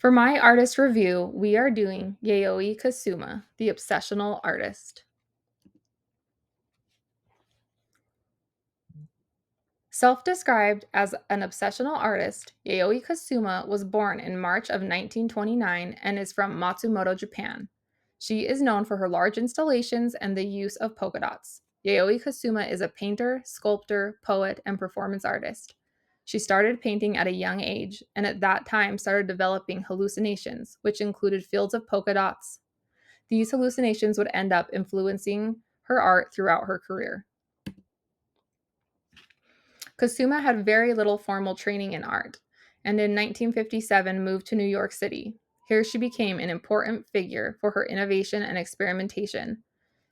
For my artist review, we are doing Yayoi Kusama, the obsessional artist. Self-described as an obsessional artist, Yayoi Kusama was born in March of 1929 and is from Matsumoto, Japan. She is known for her large installations and the use of polka dots. Yayoi Kusama is a painter, sculptor, poet, and performance artist. She started painting at a young age, and at that time started developing hallucinations, which included fields of polka dots. These hallucinations would end up influencing her art throughout her career. Kusama had very little formal training in art, and in 1957 moved to New York City. Here she became an important figure for her innovation and experimentation.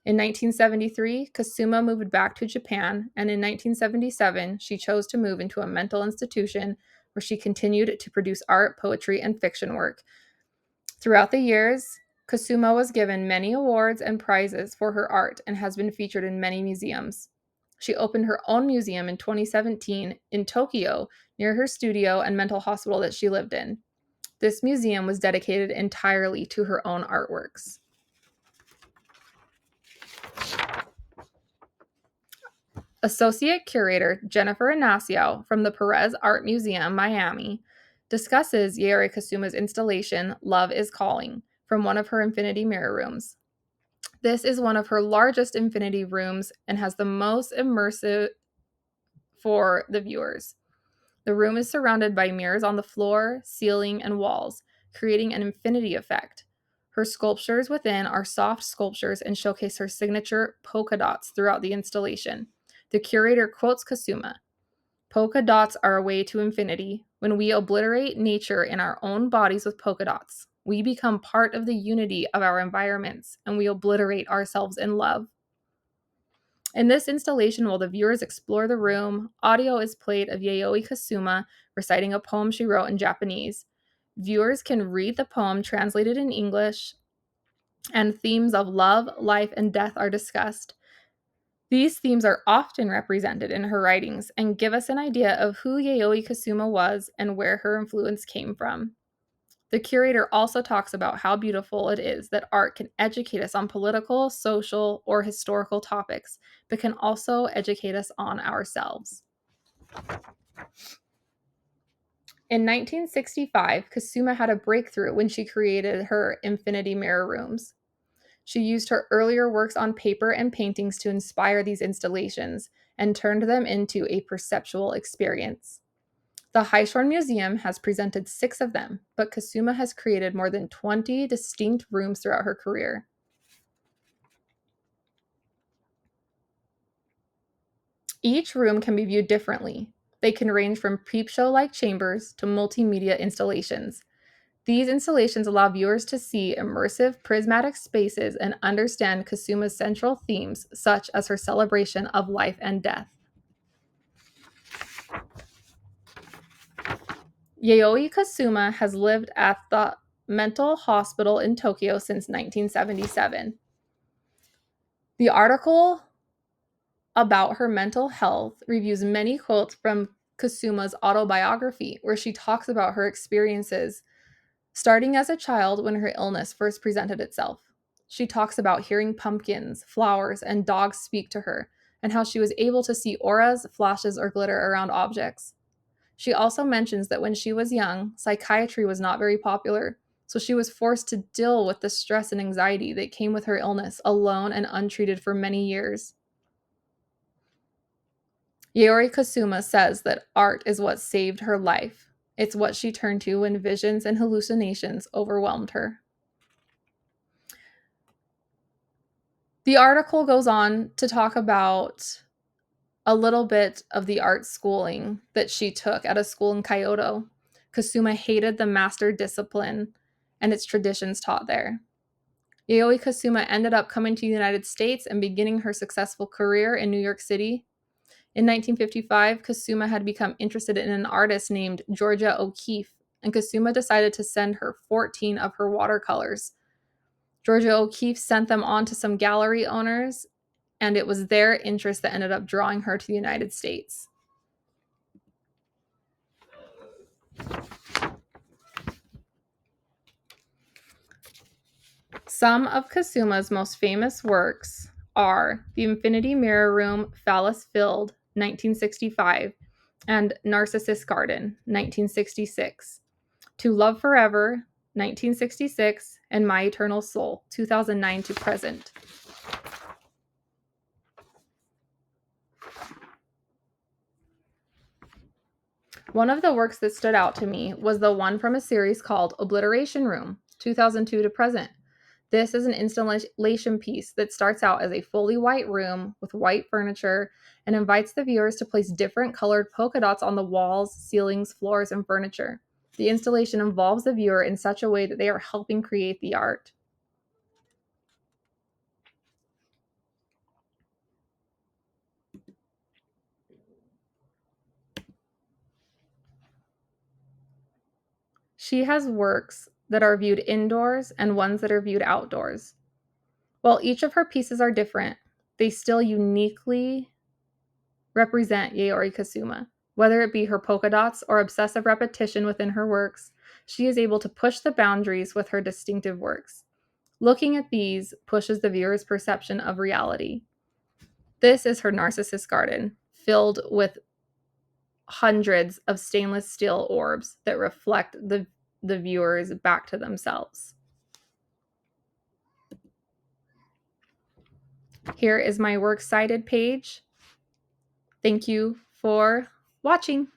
In 1973, Kusama moved back to Japan, and in 1977, she chose to move into a mental institution where she continued to produce art, poetry, and fiction work. Throughout the years, Kusama was given many awards and prizes for her art and has been featured in many museums. She opened her own museum in 2017 in Tokyo near her studio and mental hospital that she lived in. This museum was dedicated entirely to her own artworks. Associate Curator Jennifer Inacio from the Perez Art Museum, Miami, discusses Yayoi Kusama's installation, Love is Calling, from one of her infinity mirror rooms. This is one of her largest infinity rooms and has the most immersive for the viewers. The room is surrounded by mirrors on the floor, ceiling, and walls, creating an infinity effect. Her sculptures within are soft sculptures and showcase her signature polka dots throughout the installation. The curator quotes Kusama: "Polka dots are a way to infinity. When we obliterate nature in our own bodies with polka dots, we become part of the unity of our environments, and we obliterate ourselves in love." In this installation, while the viewers explore the room, audio is played of Yayoi Kusama reciting a poem she wrote in Japanese. Viewers can read the poem translated in English, and themes of love, life, and death are discussed. These themes are often represented in her writings and give us an idea of who Yayoi Kusama was and where her influence came from. The curator also talks about how beautiful it is that art can educate us on political, social, or historical topics, but can also educate us on ourselves. In 1965, Kusama had a breakthrough when she created her infinity mirror rooms. She used her earlier works on paper and paintings to inspire these installations and turned them into a perceptual experience. The Highshore Museum has presented 6 of them, but Kusama has created more than 20 distinct rooms throughout her career. Each room can be viewed differently. They can range from peep show-like chambers to multimedia installations. These installations allow viewers to see immersive, prismatic spaces and understand Kusama's central themes, such as her celebration of life and death. Yayoi Kusama has lived at the mental hospital in Tokyo since 1977. The article about her mental health reviews many quotes from Kusama's autobiography, where she talks about her experiences starting as a child when her illness first presented itself. She talks about hearing pumpkins, flowers, and dogs speak to her, and how she was able to see auras, flashes, or glitter around objects. She also mentions that when she was young, psychiatry was not very popular, so she was forced to deal with the stress and anxiety that came with her illness alone and untreated for many years. Yayoi Kusama says that art is what saved her life. It's what she turned to when visions and hallucinations overwhelmed her. The article goes on to talk about a little bit of the art schooling that she took at a school in Kyoto. Kusama hated the master discipline and its traditions taught there. Yayoi Kusama ended up coming to the United States and beginning her successful career in New York City. In 1955, Kusama had become interested in an artist named Georgia O'Keeffe, and Kusama decided to send her 14 of her watercolors. Georgia O'Keeffe sent them on to some gallery owners, and it was their interest that ended up drawing her to the United States. Some of Kasuma's most famous works are The Infinity Mirror Room, Phallus Filled, 1965, and Narcissus Garden, 1966, To Love Forever, 1966, and My Eternal Soul, 2009 to present. One of the works that stood out to me was the one from a series called Obliteration Room, 2002 to present. This is an installation piece that starts out as a fully white room with white furniture and invites the viewers to place different colored polka dots on the walls, ceilings, floors, and furniture. The installation involves the viewer in such a way that they are helping create the art. She has works that are viewed indoors and ones that are viewed outdoors. While each of her pieces are different, they still uniquely represent Yayoi Kusama. Whether it be her polka dots or obsessive repetition within her works, she is able to push the boundaries with her distinctive works. Looking at these pushes the viewer's perception of reality. This is her Narcissus Garden, filled with hundreds of stainless steel orbs that reflect the viewers back to themselves. Here is my works cited page. Thank you for watching.